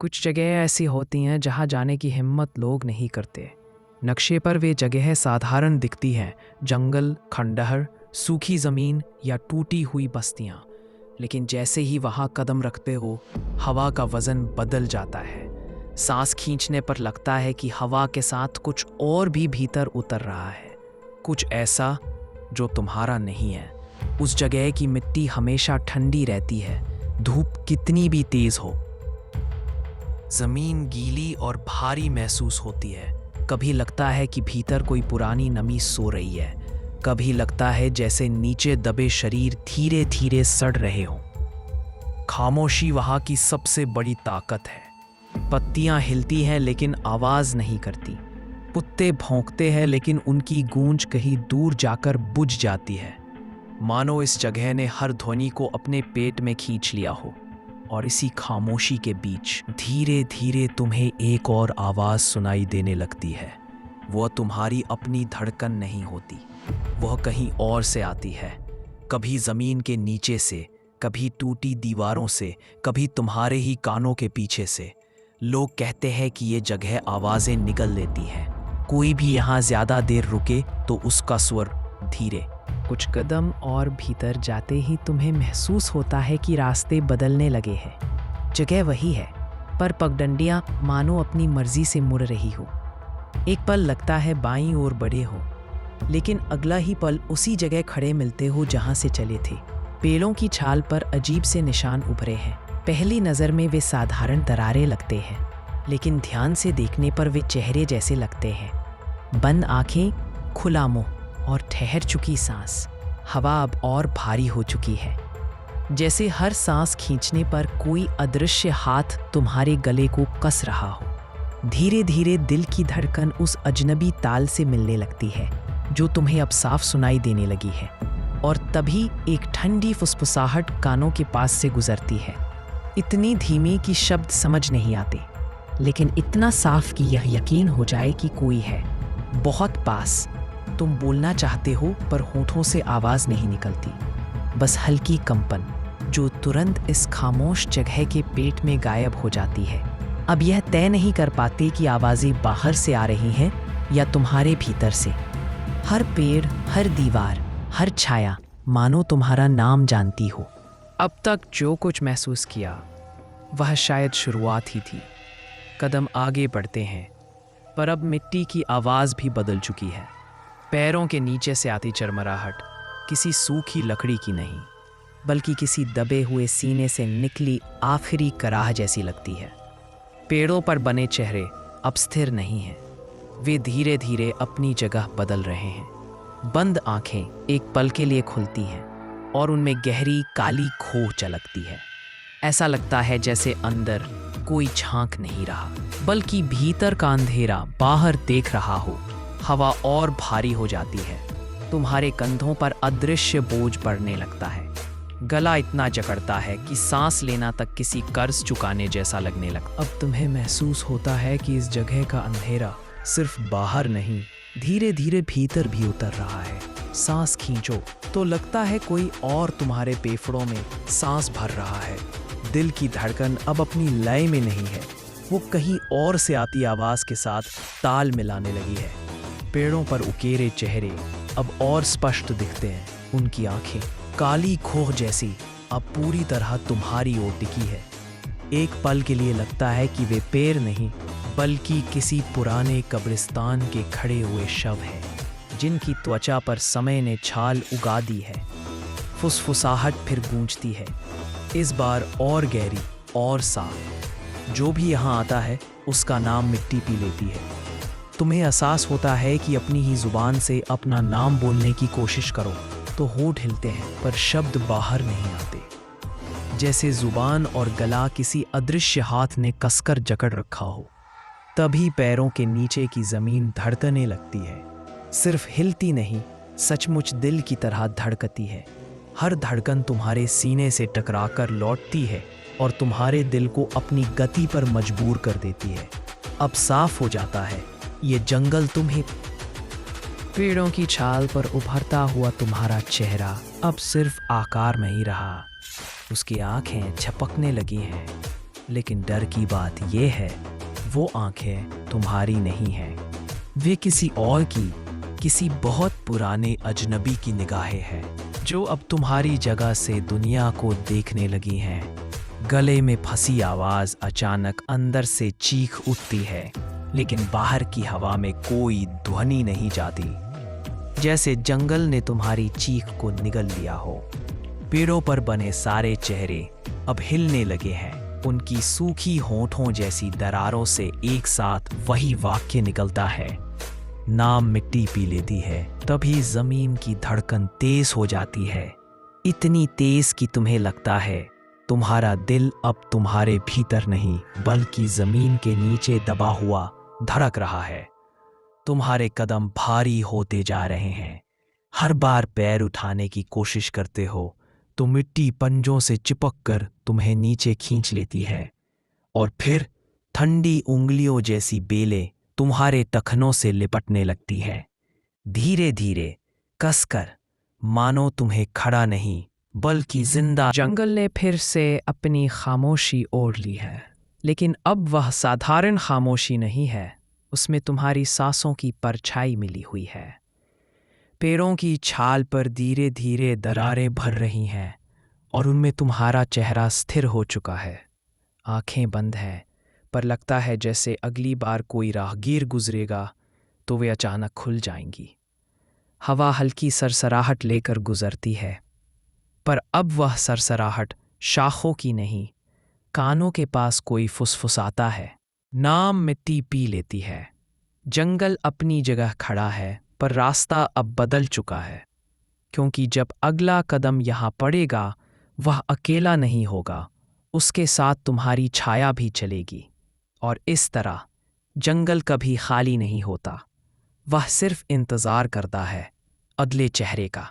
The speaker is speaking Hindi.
कुछ जगह ऐसी होती हैं जहां जाने की हिम्मत लोग नहीं करते। नक्शे पर वे जगह साधारण दिखती हैं, जंगल, खंडहर, सूखी ज़मीन या टूटी हुई बस्तियां। लेकिन जैसे ही वहां कदम रखते हो, हवा का वज़न बदल जाता है। सांस खींचने पर लगता है कि हवा के साथ कुछ और भी भीतर उतर रहा है, कुछ ऐसा जो तुम्हारा नहीं है। उस जगह की मिट्टी हमेशा ठंडी रहती है, धूप कितनी भी तेज हो। जमीन गीली और भारी महसूस होती है। कभी लगता है कि भीतर कोई पुरानी नमी सो रही है, कभी लगता है जैसे नीचे दबे शरीर धीरे धीरे सड़ रहे हों। खामोशी वहां की सबसे बड़ी ताकत है। पत्तियां हिलती हैं लेकिन आवाज नहीं करती। कुत्ते भौंकते हैं लेकिन उनकी गूंज कहीं दूर जाकर बुझ जाती है। मानो इस जगह ने हर ध्वनि को अपने पेट में खींच लिया हो। और इसी खामोशी के बीच धीरे धीरे तुम्हें एक और आवाज सुनाई देने लगती है। वह तुम्हारी अपनी धड़कन नहीं होती, वह कहीं और से आती है। कभी जमीन के नीचे से, कभी टूटी दीवारों से, कभी तुम्हारे ही कानों के पीछे से। लोग कहते हैं कि ये जगह आवाजें निकल लेती है। कोई भी यहाँ ज्यादा देर रुके तो उसका स्वर धीरे। कुछ कदम और भीतर जाते ही तुम्हें महसूस होता है कि रास्ते बदलने लगे हैं। जगह वही है, पर पगडंडियां मानो अपनी मर्जी से मुड़ रही हो। एक पल लगता है बाईं ओर बढ़े हो, लेकिन अगला ही पल उसी जगह खड़े मिलते हो जहां से चले थे। पेड़ों की छाल पर अजीब से निशान उभरे हैं। पहली नज़र में वे साधारण दरारें लगते हैं, लेकिन ध्यान से देखने पर वे चेहरे जैसे लगते हैं। बंद आंखें, खुला मुंह और ठहर चुकी सांस। हवा अब और भारी हो चुकी है, जैसे हर सांस खींचने पर कोई अदृश्य हाथ तुम्हारे गले को कस रहा हो। धीरे धीरे दिल की धड़कन उस अजनबी ताल से मिलने लगती है जो तुम्हें अब साफ सुनाई देने लगी है। और तभी एक ठंडी फुसफुसाहट कानों के पास से गुजरती है, इतनी धीमी कि शब्द समझ नहीं आते, लेकिन इतना साफ कि यह यकीन हो जाए कि कोई है बहुत पास। तुम बोलना चाहते हो पर होठों से आवाज नहीं निकलती, बस हल्की कंपन जो तुरंत इस खामोश जगह के पेट में गायब हो जाती है। अब यह तय नहीं कर पाते कि आवाजें बाहर से आ रही हैं या तुम्हारे भीतर से। हर पेड़, हर दीवार, हर छाया मानो तुम्हारा नाम जानती हो। अब तक जो कुछ महसूस किया वह शायद शुरुआत ही थी। कदम आगे बढ़ते हैं, पर अब मिट्टी की आवाज भी बदल चुकी है। पैरों के नीचे से आती चरमराहट किसी सूखी लकड़ी की नहीं, बल्कि किसी दबे हुए सीने से निकली आखिरी कराह जैसी लगती है। पेड़ों पर बने चेहरे अब स्थिर नहीं हैं, वे धीरे धीरे अपनी जगह बदल रहे हैं। बंद आंखें एक पल के लिए खुलती हैं और उनमें गहरी काली खोह झलकती है। ऐसा लगता है जैसे अंदर कोई झांक नहीं रहा, बल्कि भीतर का अंधेरा बाहर देख रहा हो। हवा और भारी हो जाती है, तुम्हारे कंधों पर अदृश्य बोझ पड़ने लगता है। गला इतना जकड़ता है कि सांस लेना तक किसी कर्ज चुकाने जैसा लगने लगता। अब तुम्हें महसूस होता है कि इस जगह का अंधेरा सिर्फ बाहर नहीं, धीरे धीरे भीतर भी उतर रहा है। सांस खींचो तो लगता है कोई और तुम्हारे फेफड़ों में सांस भर रहा है। दिल की धड़कन अब अपनी लय में नहीं है, वो कहीं और से आती आवाज के साथ ताल मिलाने लगी है। पेड़ों पर उकेरे चेहरे अब और स्पष्ट दिखते हैं। उनकी आंखें काली खोह जैसी अब पूरी तरह तुम्हारी ओर टिकी है। एक पल के लिए लगता है कि वे पेड़ नहीं, बल्कि किसी पुराने कब्रिस्तान के खड़े हुए शव हैं, जिनकी त्वचा पर समय ने छाल उगा दी है। फुसफुसाहट फिर गूंजती है, इस बार और गहरी और साफ। जो भी यहाँ आता है उसका नाम मिट्टी पी लेती है। तुम्हें एहसास होता है कि अपनी ही जुबान से अपना नाम बोलने की कोशिश करो तो होंठ हिलते हैं, पर शब्द बाहर नहीं आते, जैसे जुबान और गला किसी अदृश्य हाथ ने कसकर जकड़ रखा हो। तभी पैरों के नीचे की जमीन धड़कने लगती है, सिर्फ हिलती नहीं, सचमुच दिल की तरह धड़कती है। हर धड़कन तुम्हारे सीने से टकराकर लौटती है और तुम्हारे दिल को अपनी गति पर मजबूर कर देती है। अब साफ हो जाता है, ये जंगल तुम्हें। पेड़ों की छाल पर उभरता हुआ तुम्हारा चेहरा अब सिर्फ आकार में ही रहा, उसकी आंखें झपकने लगी हैं, लेकिन डर की बात यह है, वो आंखें तुम्हारी नहीं हैं। वे किसी और की, किसी बहुत पुराने अजनबी की निगाहें हैं, जो अब तुम्हारी जगह से दुनिया को देखने लगी हैं। गले में फंसी आवाज अचानक अंदर से चीख उठती है, लेकिन बाहर की हवा में कोई ध्वनि नहीं जाती, जैसे जंगल ने तुम्हारी चीख को निगल लिया हो। पेड़ों पर बने सारे चेहरे अब हिलने लगे हैं। उनकी सूखी होंठों जैसी दरारों से एक साथ वही वाक्य निकलता है, नाम मिट्टी पी लेती है। तभी जमीन की धड़कन तेज हो जाती है, इतनी तेज कि तुम्हें लगता है तुम्हारा दिल अब तुम्हारे भीतर नहीं बल्कि जमीन के नीचे दबा हुआ धड़क रहा है। तुम्हारे कदम भारी होते जा रहे हैं। हर बार पैर उठाने की कोशिश करते हो तो मिट्टी पंजों से चिपक कर तुम्हें नीचे खींच लेती है, और फिर ठंडी उंगलियों जैसी बेलें तुम्हारे टखनों से लिपटने लगती है, धीरे धीरे कसकर, मानो तुम्हें खड़ा नहीं बल्कि जिंदा। जंगल ने फिर से अपनी खामोशी ओढ़ ली है, लेकिन अब वह साधारण खामोशी नहीं है, उसमें तुम्हारी सांसों की परछाई मिली हुई है। पेड़ों की छाल पर धीरे धीरे दरारें भर रही हैं और उनमें तुम्हारा चेहरा स्थिर हो चुका है। आंखें बंद हैं, पर लगता है जैसे अगली बार कोई राहगीर गुजरेगा तो वे अचानक खुल जाएंगी। हवा हल्की सरसराहट लेकर गुजरती है, पर अब वह सरसराहट शाखों की नहीं, कानों के पास कोई फुसफुसाता है। नाम मिट्टी पी लेती है। जंगल अपनी जगह खड़ा है, पर रास्ता अब बदल चुका है, क्योंकि जब अगला कदम यहाँ पड़ेगा वह अकेला नहीं होगा, उसके साथ तुम्हारी छाया भी चलेगी। और इस तरह जंगल कभी खाली नहीं होता, वह सिर्फ इंतज़ार करता है अगले चेहरे का।